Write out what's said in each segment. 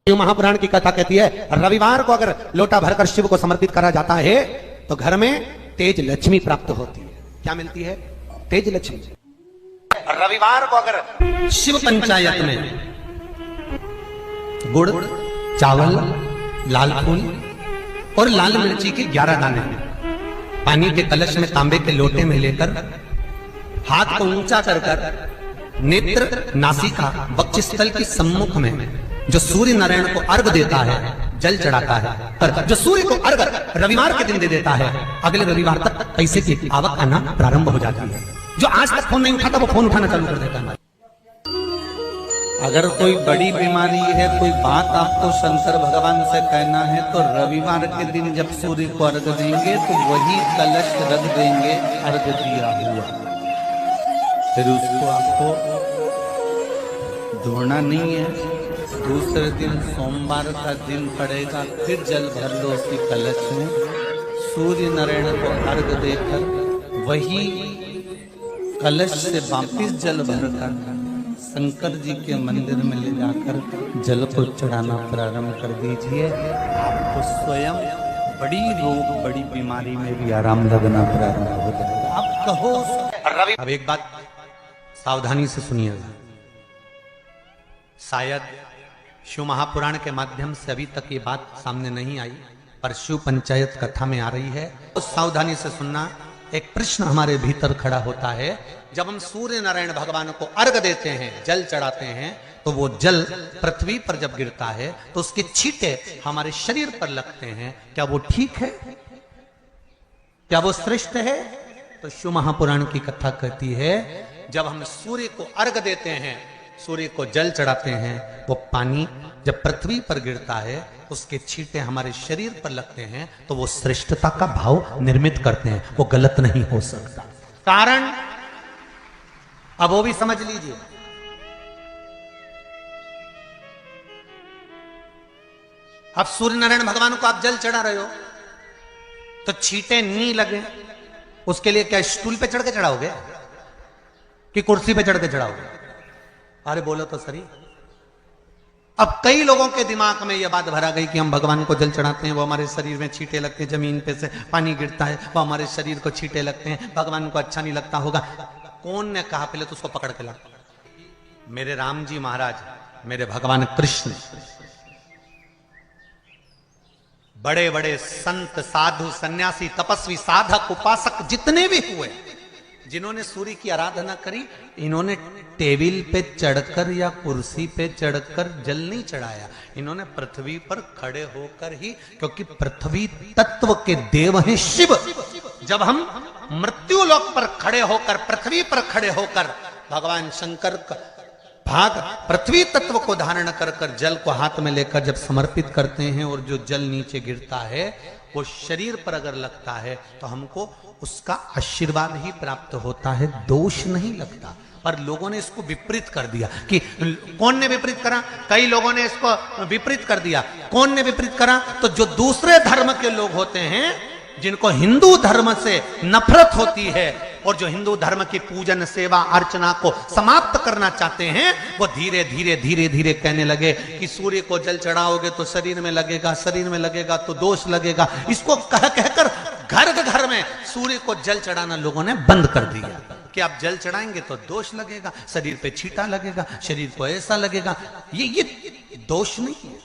महापुराण की कथा कहती है रविवार को अगर लोटा भरकर शिव को समर्पित करा जाता है तो घर में तेज लक्ष्मी प्राप्त होती है। क्या मिलती है? तेज लक्ष्मी। रविवार को अगर शिव पंचायत में गुड़, चावल, लाल फूल और लाल मिर्ची के 11 दाने पानी के कलश में तांबे के लोटे में लेकर हाथ को ऊंचा कर नेत्र, नासिका, वक्षस्थल के सम्मुख में जो सूर्य नारायण को अर्घ देता है, जल चढ़ाता है, पर जो सूर्य को अर्घ रविवार के दिन दे देता है, अगले रविवार तक पैसे की आवक आना प्रारंभ हो जाती है। जो आज तक फोन नहीं उठाता वो फोन उठाना चालू कर देता है। अगर कोई बड़ी बीमारी है, कोई बात आपको शंकर भगवान से कहना है तो रविवार के दिन जब सूर्य को अर्घ देंगे तो वही कलश रख देंगे अर्घ दिया हुआ, फिर उसको आपको धोना नहीं है। दूसरे दिन सोमवार का दिन पड़ेगा, फिर जल भर लो उसी कलश में, सूर्य नारायण को अर्घ देकर वही कलश से वापिस जल भरकर शंकर जी के मंदिर में ले जाकर जल को चढ़ाना प्रारंभ कर दीजिए। आपको स्वयं बड़ी रोग, बड़ी बीमारी में भी आराम लगना प्रारंभ हो जाएगा। आप कहो। अब एक बात सावधानी से सुनिएगा, शायद शिव महापुराण के माध्यम से अभी तक ये बात सामने नहीं आई, पर शिव पंचायत कथा में आ रही है। तो सावधानी से सुनना। एक प्रश्न हमारे भीतर खड़ा होता है, जब हम सूर्य नारायण भगवान को अर्घ देते हैं, जल चढ़ाते हैं, तो वो जल पृथ्वी पर जब गिरता है तो उसके छींटे हमारे शरीर पर लगते हैं। क्या वो ठीक है? क्या वो श्रेष्ठ है? तो शिव महापुराण की कथा कहती है, जब हम सूर्य को अर्घ देते हैं, सूर्य को जल चढ़ाते हैं, वो पानी जब पृथ्वी पर गिरता है, उसके छींटे हमारे शरीर पर लगते हैं, तो वो श्रेष्ठता का भाव निर्मित करते हैं। वो गलत नहीं हो सकता। कारण अब वो भी समझ लीजिए। अब सूर्य नारायण भगवान को आप जल चढ़ा रहे हो तो छींटे नहीं लगे, उसके लिए क्या स्टूल पे चढ़ के चढ़ाओगे कि कुर्सी पे चढ़ के चढ़ाओगे? अरे बोलो तो सही। अब कई लोगों के दिमाग में यह बात भरा गई कि हम भगवान को जल चढ़ाते हैं, वो हमारे शरीर में छींटे लगते हैं, जमीन पे से पानी गिरता है, वो हमारे शरीर को छींटे लगते हैं, भगवान को अच्छा नहीं लगता होगा। कौन ने कहा? पहले तो उसको पकड़ के ला। मेरे राम जी महाराज, मेरे भगवान कृष्ण, बड़े बड़े संत, साधु, सन्यासी, तपस्वी, साधक, उपासक जितने भी हुए, जिन्होंने सूर्य की आराधना करी, इन्होंने टेबल पे चढ़कर या कुर्सी पे चढ़कर जल नहीं चढ़ाया। इन्होंने पृथ्वी पर खड़े होकर ही, क्योंकि पृथ्वी तत्व के देव हैं शिव। जब हम मृत्यु लोक पर खड़े होकर, पृथ्वी पर खड़े होकर भगवान शंकर का भाग पृथ्वी तत्व को धारण कर कर जल को हाथ में लेकर जब समर्पित करते हैं, और जो जल नीचे गिरता है वो शरीर पर अगर लगता है तो हमको उसका आशीर्वाद ही प्राप्त होता है, दोष नहीं लगता। पर लोगों ने इसको विपरीत कर दिया। कि कौन ने विपरीत करा? कई लोगों ने इसको विपरीत कर दिया। कौन ने विपरीत करा? तो जो दूसरे धर्म के लोग होते हैं, जिनको हिंदू धर्म से नफरत होती है और जो हिंदू धर्म की पूजन, सेवा, अर्चना को समाप्त करना चाहते हैं, वो धीरे धीरे धीरे धीरे कहने लगे कि सूर्य को जल चढ़ाओगे तो शरीर में लगेगा, शरीर में लगेगा तो दोष लगेगा। इसको कह कहकर घर घर में सूर्य को जल चढ़ाना लोगों ने बंद कर दिया कि आप जल चढ़ाएंगे तो दोष लगेगा, शरीर पे छींटा लगेगा, शरीर को ऐसा लगेगा। ये दोष नहीं है।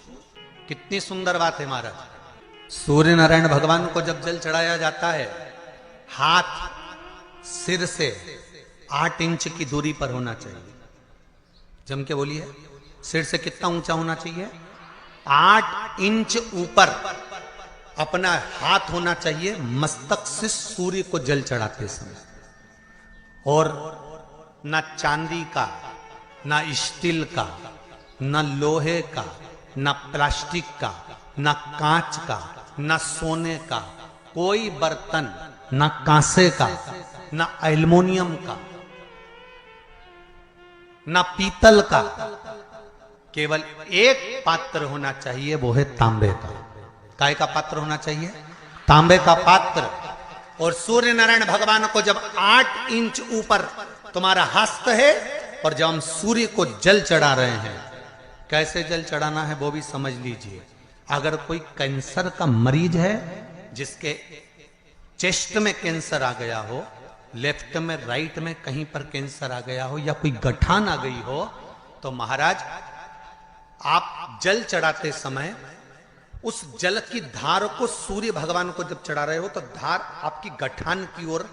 कितनी सुंदर बात है महाराज। सूर्य नारायण भगवान को जब जल चढ़ाया जाता है, हाथ सिर से 8 इंच की दूरी पर होना चाहिए। जम के बोलिए, सिर से कितना ऊंचा होना चाहिए? 8 इंच ऊपर अपना हाथ होना चाहिए मस्तक से सूर्य को जल चढ़ाते समय। और ना चांदी का, ना स्टील का, ना लोहे का, ना प्लास्टिक का, ना कांच का, ना सोने का कोई बर्तन, ना कांसे का, ना एल्युमिनियम का, ना पीतल का, केवल एक पात्र होना चाहिए, वो है तांबे का। काय का पात्र होना चाहिए? तांबे का पात्र। और सूर्य नारायण भगवान को जब 8 इंच ऊपर तुम्हारा हस्त है, और जब हम सूर्य को जल चढ़ा रहे हैं कैसे जल चढ़ाना है वो भी समझ लीजिए। अगर कोई कैंसर का मरीज है, जिसके चेस्ट में कैंसर आ गया हो, लेफ्ट में राइट में कहीं पर कैंसर आ गया हो, या कोई गठान आ गई हो, तो महाराज आप जल चढ़ाते समय उस जल की धार को सूर्य भगवान को जब चढ़ा रहे हो तो धार आपकी गठान की ओर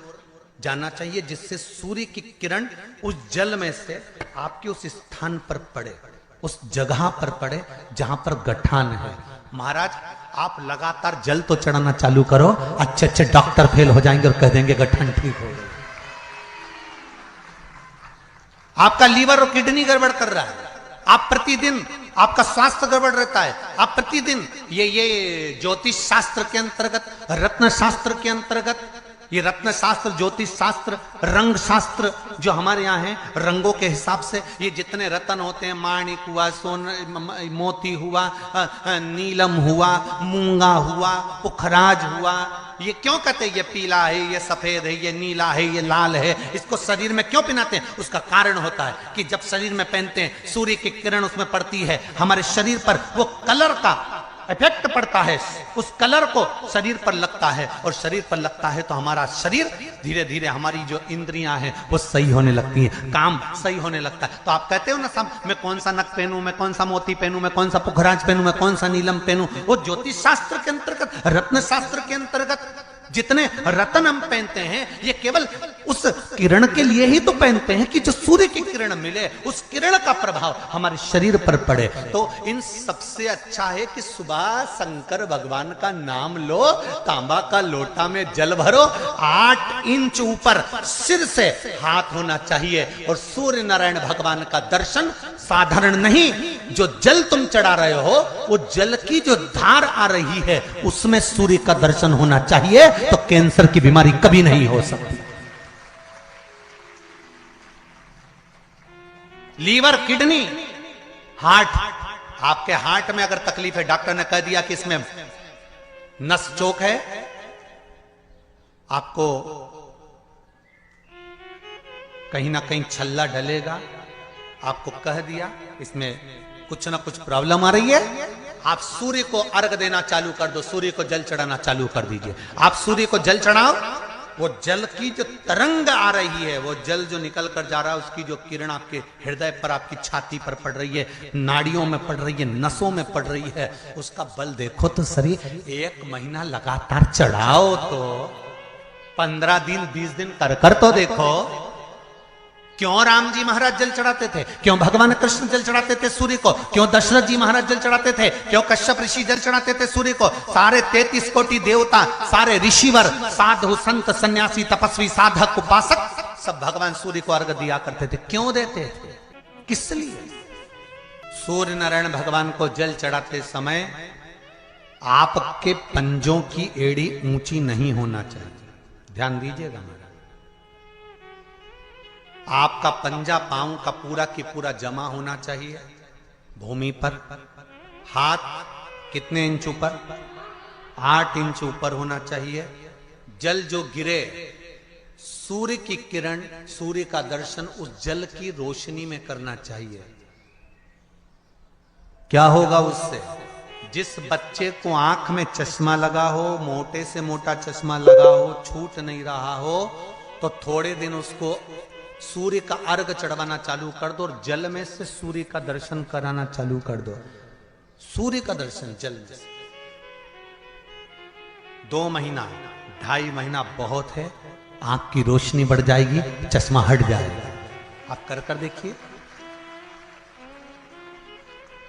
जाना चाहिए, जिससे सूर्य की किरण उस जल में से आपके उस स्थान पर पड़े, उस जगह पर पड़े जहां पर गठान है। महाराज आप लगातार जल तो चढ़ाना चालू करो, अच्छे अच्छे डॉक्टर फेल हो जाएंगे और कह देंगे गठान ठीक हो गई। आपका लीवर और किडनी गड़बड़ कर रहा है, आप प्रतिदिन आपका स्वास्थ्य गड़बड़ रहता है, आप प्रतिदिन ये ज्योतिष शास्त्र के अंतर्गत, रत्न शास्त्र के अंतर्गत, ये रत्न शास्त्र, ज्योतिष शास्त्र, रंग शास्त्र जो हमारे यहाँ है, रंगों के हिसाब से ये जितने रत्न होते हैं, माणिक हुआ, सोन मोती हुआ, नीलम हुआ, मूंगा हुआ, पुखराज हुआ, ये क्यों कहते हैं ये पीला है, ये सफेद है, ये नीला है, ये लाल है, इसको शरीर में क्यों पहनाते हैं? उसका कारण होता है कि जब शरीर में पहनते हैं सूर्य की किरण उसमें पड़ती है, हमारे शरीर पर वो कलर का इफेक्ट पड़ता है, उस कलर को शरीर पर लगता है, और शरीर पर लगता है तो हमारा शरीर धीरे धीरे, हमारी जो इंद्रियां हैं वो सही होने लगती हैं, काम सही होने लगता है। तो आप कहते हो ना सब, मैं कौन सा नक पहनूं, मैं कौन सा मोती पहनूं, मैं कौन सा पुखराज पहनूं, मैं कौन सा नीलम पहनूं, वो ज्योतिष शास्त्र के अंतर्गत, रत्न शास्त्र के अंतर्गत जितने रत्न हम पहनते हैं ये केवल उस किरण के लिए ही तो पहनते हैं कि जो सूर्य की किरण मिले, उस किरण का प्रभाव हमारे शरीर पर पड़े। तो इन सबसे अच्छा है कि सुबह शंकर भगवान का नाम लो, तांबा का लोटा में जल भरो, 8 इंच ऊपर सिर से हाथ होना चाहिए, और सूर्य नारायण भगवान का दर्शन साधारण नहीं, जो जल तुम चढ़ा रहे हो वो जल की जो धार आ रही है उसमें सूर्य का दर्शन होना चाहिए, तो कैंसर की बीमारी कभी नहीं हो सकती। लीवर, किडनी, हार्ट, आपके हार्ट में अगर तकलीफ है, डॉक्टर ने कह दिया कि इसमें नस चोक है, आपको कहीं ना कहीं छल्ला डलेगा, आपको कह दिया इसमें कुछ ना कुछ प्रॉब्लम आ रही है, आप सूर्य को अर्घ देना चालू कर दो, सूर्य को जल चढ़ाना चालू कर दीजिए। आप सूर्य को जल चढ़ाओ, वो जल की जो तरंग आ रही है, वो जल जो निकल कर जा रहा है, उसकी जो किरण आपके हृदय पर, आपकी छाती पर पड़ रही है, नाड़ियों में पड़ रही है, नसों में पड़ रही है, उसका बल देखो तो सही। 1 महीना लगातार चढ़ाओ तो 15 दिन 20 दिन कर तो देखो। क्यों राम जी महाराज जल चढ़ाते थे, क्यों भगवान कृष्ण जल चढ़ाते थे सूर्य को, क्यों दशरथ जी महाराज जल चढ़ाते थे, क्यों कश्यप ऋषि जल चढ़ाते थे सूर्य को, सारे 33 कोटि देवता, सारे ऋषिवर, साधु संत सन्यासी तपस्वी साधक उपासक सब भगवान सूर्य को अर्घ दिया करते थे। क्यों देते थे, किस लिए? सूर्य नारायण भगवान को जल चढ़ाते समय आपके पंजों की एड़ी ऊंची नहीं होना चाहिए, ध्यान दीजिएगा। आपका पंजा पांव का पूरा की पूरा जमा होना चाहिए भूमि पर। हाथ कितने इंच ऊपर? 8 इंच ऊपर होना चाहिए। जल जो गिरे, सूर्य की किरण, सूर्य का दर्शन उस जल की रोशनी में करना चाहिए। क्या होगा उससे? जिस बच्चे को आंख में चश्मा लगा हो, मोटे से मोटा चश्मा लगा हो, छूट नहीं रहा हो, तो थोड़े दिन उसको सूर्य का अर्घ चढ़वाना चालू कर दो और जल में से सूर्य का दर्शन कराना चालू कर दो। सूर्य का दर्शन जल में से 2 महीना 2.5 महीना बहुत है, आंख की रोशनी बढ़ जाएगी, चश्मा हट जाएगा। आप कर देखिए।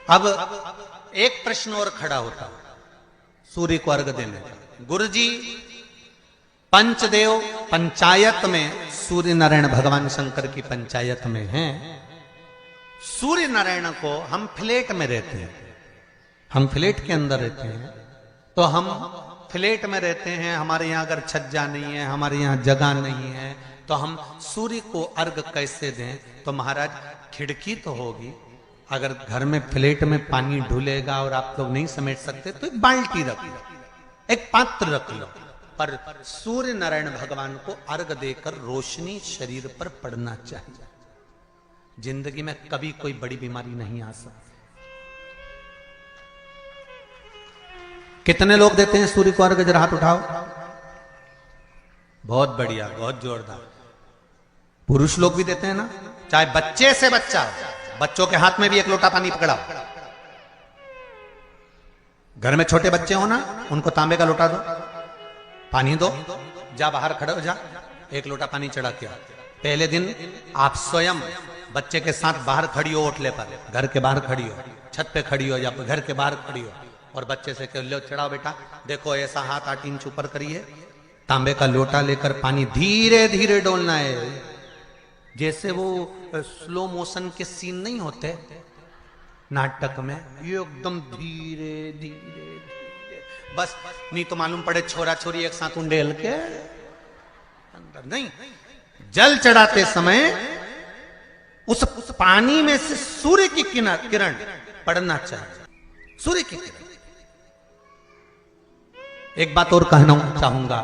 अब एक प्रश्न और खड़ा होता सूर्य को अर्घ देने का। गुरुजी, पंचदेव पंचायत में सूर्य नारायण भगवान शंकर की पंचायत में हैं। सूर्य नारायण को हम फ्लैट में रहते हैं, हम फ्लैट के अंदर रहते हैं, तो हम फ्लैट में रहते हैं, हमारे यहाँ अगर छज्जा नहीं है, हमारे यहाँ जगह नहीं है, तो हम सूर्य को अर्घ कैसे दें? तो महाराज खिड़की तो होगी, अगर घर में फ्लैट में पानी ढुलेगा और आप लोग नहीं समेट सकते तो एक बाल्टी रख लो, एक पात्र रख लो, पर सूर्य नारायण भगवान को अर्घ देकर रोशनी शरीर पर पड़ना चाहिए। जिंदगी में कभी कोई बड़ी बीमारी नहीं आ सकती। कितने लोग देते हैं सूर्य को अर्घ? जरा हाथ उठाओ। बहुत बढ़िया, बहुत जोरदार। पुरुष लोग भी देते हैं ना, चाहे बच्चे से बच्चा, बच्चों के हाथ में भी एक लोटा पानी पकड़ाओ। घर में छोटे बच्चे हो ना, उनको तांबे का लोटा दो, पानी दो, जा बाहर खड़े हो जा, एक लोटा पानी चढ़ा के। पहले दिन आप स्वयं बच्चे के साथ बाहर खड़ी हो, ओटले पर, घर के बाहर खड़ी हो, छत पे खड़ी हो या घर के बाहर खड़ी हो, और बच्चे से कह लो चढ़ाओ बेटा, देखो ऐसा हाथ 8 इंच ऊपर करिए, तांबे का लोटा लेकर पानी धीरे धीरे डोलना है। जैसे वो स्लो मोशन के सीन नहीं होते नाटक में, ये एकदम धीरे धीरे धीरे, बस नहीं तो मालूम पड़े छोरा छोरी एक साथ उंडेल के अंदर नहीं। जल चढ़ाते समय उस पानी में से सूर्य की किरण पड़ना चाहिए, सूर्य की किरण। एक बात और कहना चाहूंगा,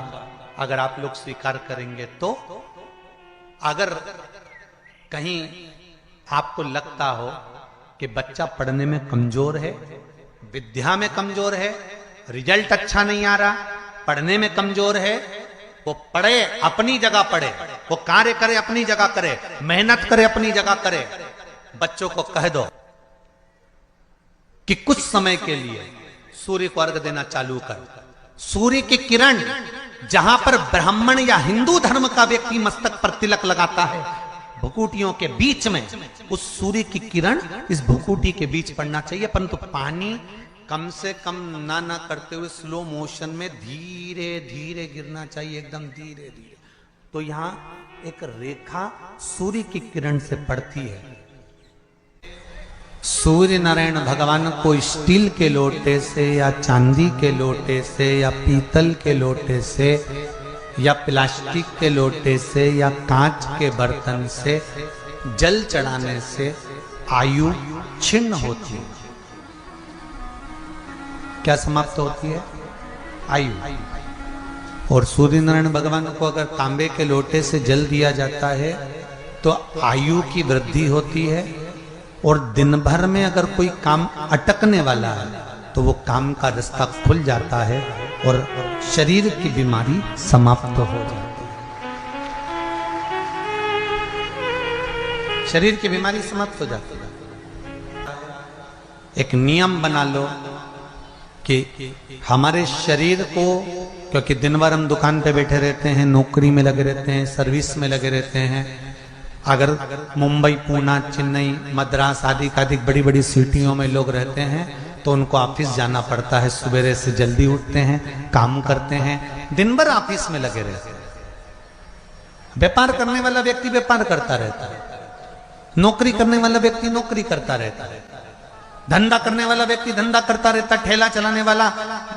अगर आप लोग स्वीकार करेंगे तो, अगर कहीं आपको लगता हो कि बच्चा पढ़ने में कमजोर है, विद्या में कमजोर है, रिजल्ट अच्छा नहीं आ रहा, पढ़ने में कमजोर है, वो पढ़े, अपनी जगह पढ़े, वो कार्य करे, अपनी जगह करे, मेहनत करे, अपनी जगह करे। बच्चों को कह दो कि कुछ समय के लिए सूर्य को अर्घ देना चालू कर। सूर्य की किरण जहां पर ब्राह्मण या हिंदू धर्म का व्यक्ति मस्तक पर तिलक लगाता है, भुकुटियों के बीच में उस सूर्य की किरण इस भुकुटी के बीच पड़ना चाहिए, परंतु पानी कम से कम ना करते हुए स्लो मोशन में धीरे धीरे गिरना चाहिए, एकदम धीरे धीरे। तो यहां एक रेखा सूर्य की किरण से पड़ती है। सूर्य नारायण भगवान को स्टील के लोटे से या चांदी के लोटे से या पीतल के लोटे से या प्लास्टिक के लोटे से या कांच के बर्तन से जल चढ़ाने से आयु छिन्न होती है। क्या समाप्त होती है? आयु। और सूर्य नारायण भगवान को अगर तांबे के लोटे से जल दिया जाता है तो आयु की वृद्धि होती है, और दिन भर में अगर कोई काम अटकने वाला है तो वो काम का रास्ता खुल जाता है और शरीर की बीमारी समाप्त हो जाती है। शरीर की बीमारी समाप्त हो जाती है। एक नियम बना लो कि हमारे शरीर को, क्योंकि दिन भर हम दुकान पे बैठे रहते हैं, नौकरी में लगे रहते हैं, सर्विस में लगे रहते हैं, अगर मुंबई, पूना, चेन्नई, मद्रास आदि अधिक बड़ी बड़ी सिटियों में लोग रहते हैं तो उनको ऑफिस जाना पड़ता है, सवेरे से जल्दी उठते हैं, काम करते हैं, दिन भर ऑफिस में लगे रहते हैं। व्यापार करने वाला व्यक्ति व्यापार करता रहता है, नौकरी करने वाला व्यक्ति नौकरी करता रहता है, धंधा करने वाला व्यक्ति धंधा करता रहता, ठेला चलाने वाला,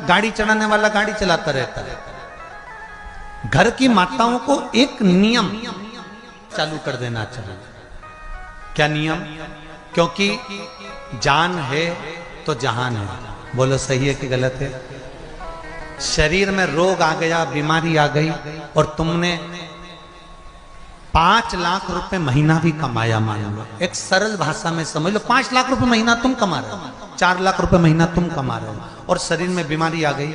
गाड़ी चलाने वाला गाड़ी चलाता रहता है। घर की माताओं को एक नियम चालू कर देना चाहिए। क्या नियम? क्योंकि जान है तो जहान है। बोलो सही है कि गलत है? शरीर में रोग आ गया, बीमारी आ गई, और तुमने 5 लाख रुपए महीना भी कमाया, मान लो, एक सरल भाषा में समझ लो, 5 लाख रुपए महीना तुम कमा रहे हो, 4 लाख रुपए महीना तुम कमा रहे हो, और शरीर में बीमारी आ गई।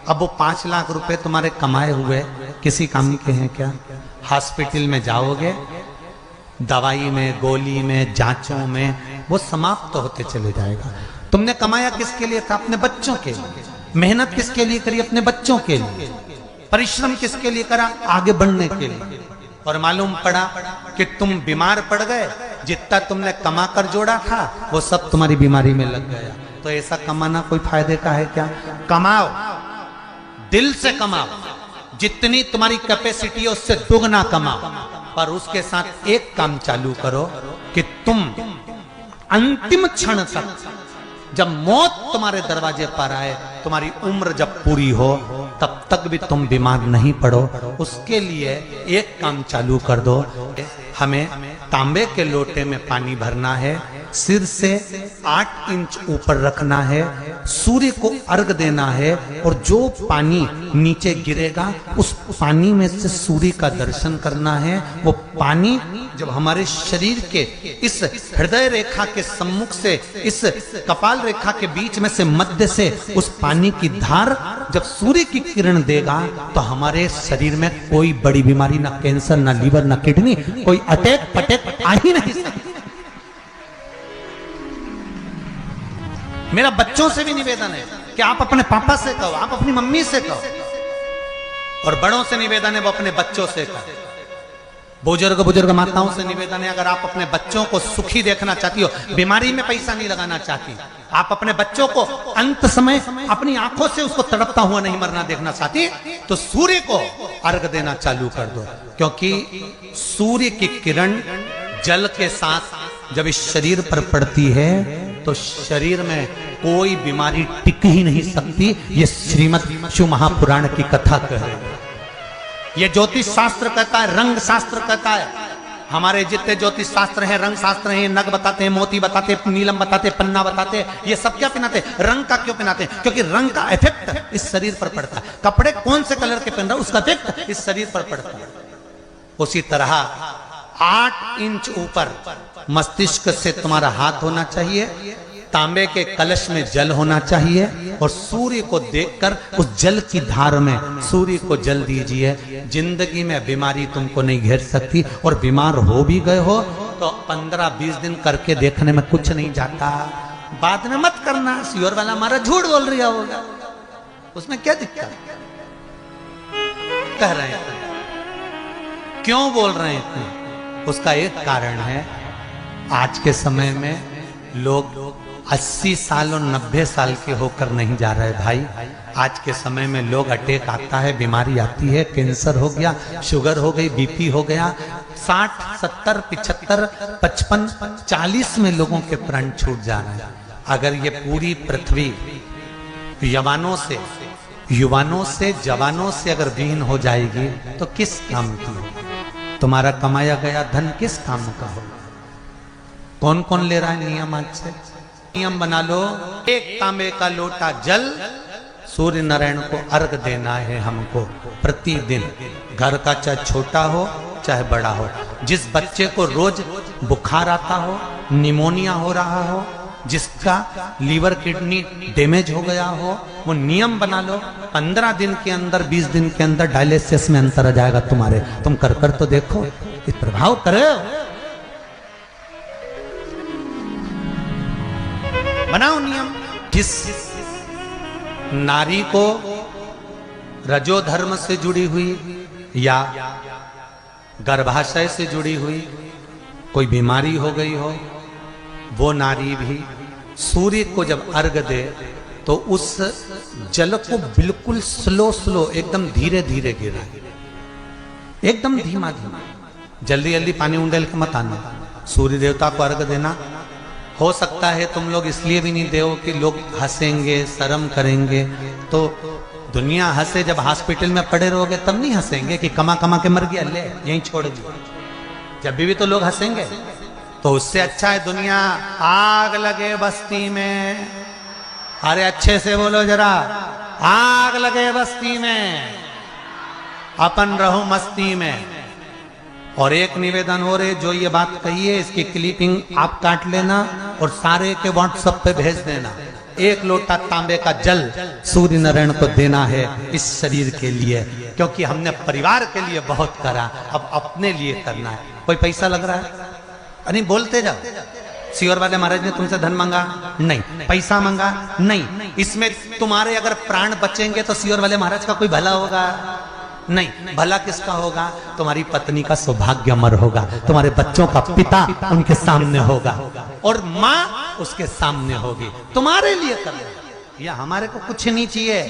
अब वो 5 लाख रुपए तुम्हारे कमाए हुए किसी काम के हैं क्या? हॉस्पिटल में जाओगे, दवाई में, गोली में, जांचों में वो समाप्त होते चले जाएगा। तुमने कमाया किसके लिए था? अपने बच्चों के लिए। मेहनत किसके लिए करी? अपने बच्चों के लिए। परिश्रम किसके लिए करा? आगे बढ़ने के लिए। और मालूम पड़ा कि तुम बीमार पड़ गए, जितना तुमने कमा कर जोड़ा था वो सब तुम्हारी बीमारी में लग गया। तो ऐसा कमाना कोई फायदे का है क्या? कमाओ, दिल से कमाओ, जितनी तुम्हारी कैपेसिटी है उससे दुगना कमाओ, पर उसके साथ एक काम चालू करो कि तुम अंतिम क्षण तक, जब मौत तुम्हारे दरवाजे पर आए, तुम्हारी उम्र जब पूरी हो, तब तक भी तुम बीमार नहीं पड़ो। उसके लिए एक काम चालू कर दो, हमें तांबे के लोटे में पानी भरना है सिर से 8 इंच ऊपर रखना है, सूर्य को अर्घ देना है, और जो पानी नीचे गिरेगा उस पानी में से सूर्य का दर्शन करना है। वो पानी जब हमारे शरीर के इस हृदय रेखा के सम्मुख से, इस कपाल रेखा के बीच में से, मध्य से उस पानी की धार जब सूर्य की किरण देगा तो हमारे शरीर में कोई बड़ी बीमारी, ना कैंसर, ना लीवर, ना किडनी, कोई अटैक पटैक आ ही नहीं सकती। मेरा बच्चों से भी निवेदन है कि आप अपने पापा से कहो, आप अपनी मम्मी से कहो, और बड़ों से निवेदन है वो अपने बच्चों से कहो। बुजुर्ग माताओं से निवेदन है, अगर आप अपने बच्चों को सुखी देखना चाहती हो, बीमारी में पैसा नहीं लगाना चाहती, आप अपने बच्चों को अंत समय अपनी आंखों से उसको तड़पता हुआ नहीं मरना देखना चाहती, तो सूर्य को अर्घ देना चालू कर दो। क्योंकि सूर्य की किरण जल के साथ जब इस शरीर पर पड़ती है तो शरीर में कोई बीमारी टिक ही नहीं सकती। ये श्रीमद् शिव महापुराण की कथा कह रही है। ये ज्योतिष शास्त्र कहता है, रंग शास्त्र कहता है। हमारे जितने ज्योतिष शास्त्र हैं, रंग शास्त्र हैं, नग बताते हैं, मोती बताते हैं, नीलम बताते हैं, पन्ना बताते हैं, ये सब क्या पहनाते हैं? रंग का क्यों पहनाते हैं? क्योंकि रंग का इफेक्ट इस शरीर पर पड़ता है। कपड़े कौन से कलर के पहन रहा है उसका इफेक्ट इस शरीर पर पड़ता है। उसी तरह 8 इंच ऊपर मस्तिष्क से तुम्हारा हाथ होना चाहिए, तांबे के कलश में जल होना चाहिए, और सूर्य को देखकर उस जल की धार में सूर्य को जल दीजिए। जिंदगी में बीमारी तुमको नहीं घेर सकती, और बीमार हो भी गए हो तो 15-20 दिन करके देखने में कुछ नहीं जाता। बाद में मत करना, सियोर वाला हमारा झूठ बोल रहा होगा, उसमें क्या दिक्कत कह रहे हैं? क्यों बोल रहे हैं? उसका एक कारण है, आज के समय में लोग 80 साल और 90 साल के होकर नहीं जा रहे भाई। आज के समय में लोग अटैक आता है, बीमारी आती है, कैंसर हो गया, शुगर हो गई, बीपी हो गया, 60, 70, 75, 55, 40 में लोगों के प्राण छूट जा रहे हैं। अगर ये पूरी पृथ्वी युवानों से जवानों से अगर विहीन हो जाएगी तो किस काम की? तुम्हारा कमाया गया धन किस काम का हो? कौन कौन ले रहा है नियम? आज से नियम बना लो, एक तांबे का लोटा जल सूर्य नारायण को अर्घ देना है हमको प्रतिदिन। घर का चाहे छोटा हो चाहे बड़ा हो, जिस बच्चे को रोज बुखार आता हो, निमोनिया हो रहा हो, जिसका लीवर किडनी डैमेज हो गया हो, वो नियम बना लो, 15 दिन के अंदर, 20 दिन के अंदर डायलिसिस में अंतर आ जाएगा तुम्हारे। तुम कर तो देखो, ये प्रभाव करे। बनाओ नियम। जिस नारी को रजो धर्म से जुड़ी हुई या गर्भाशय से जुड़ी हुई कोई बीमारी हो गई हो, वो नारी भी सूर्य को जब अर्घ दे तो उस जल को बिल्कुल स्लो एकदम धीरे धीरे गिरा, एकदम धीमा, जल्दी जल्दी पानी उंडेल के मत आना। सूर्य देवता को अर्घ देना हो सकता है तुम लोग इसलिए भी नहीं दो कि लोग हंसेंगे, शर्म करेंगे। तो दुनिया हंसे, जब हॉस्पिटल में पड़े रहोगे तब नहीं हंसेंगे कि कमा के मर गया, ले यहीं छोड़ दिया। जब भी तो लोग हंसेंगे। तो उससे अच्छा है दुनिया आग लगे बस्ती में। अरे अच्छे से बोलो जरा, आग लगे बस्ती में, अपन रहो मस्ती में। और एक निवेदन हो रहे, जो ये बात कही है इसकी क्लिपिंग आप काट लेना और सारे के व्हाट्सएप पे भेज देना। 1 लोटा तांबे का जल सूर्य नारायण को देना है इस शरीर के लिए, क्योंकि हमने परिवार के लिए बहुत करा, अब अपने लिए करना है। कोई पैसा लग रहा है? अरे बोलते जाओ। सियोर वाले महाराज ने तुमसे धन मांगा? नहीं। पैसा मांगा? नहीं। इसमें तुम्हारे अगर प्राण बचेंगे तो सियोर वाले महाराज का कोई भला होगा? नहीं। भला किसका होगा? तुम्हारी पत्नी का सौभाग्य अमर होगा, तुम्हारे बच्चों का पिता उनके सामने होगा, और माँ उसके सामने होगी। तुम्हारे लिए कर, या हमारे को कुछ नहीं चाहिए।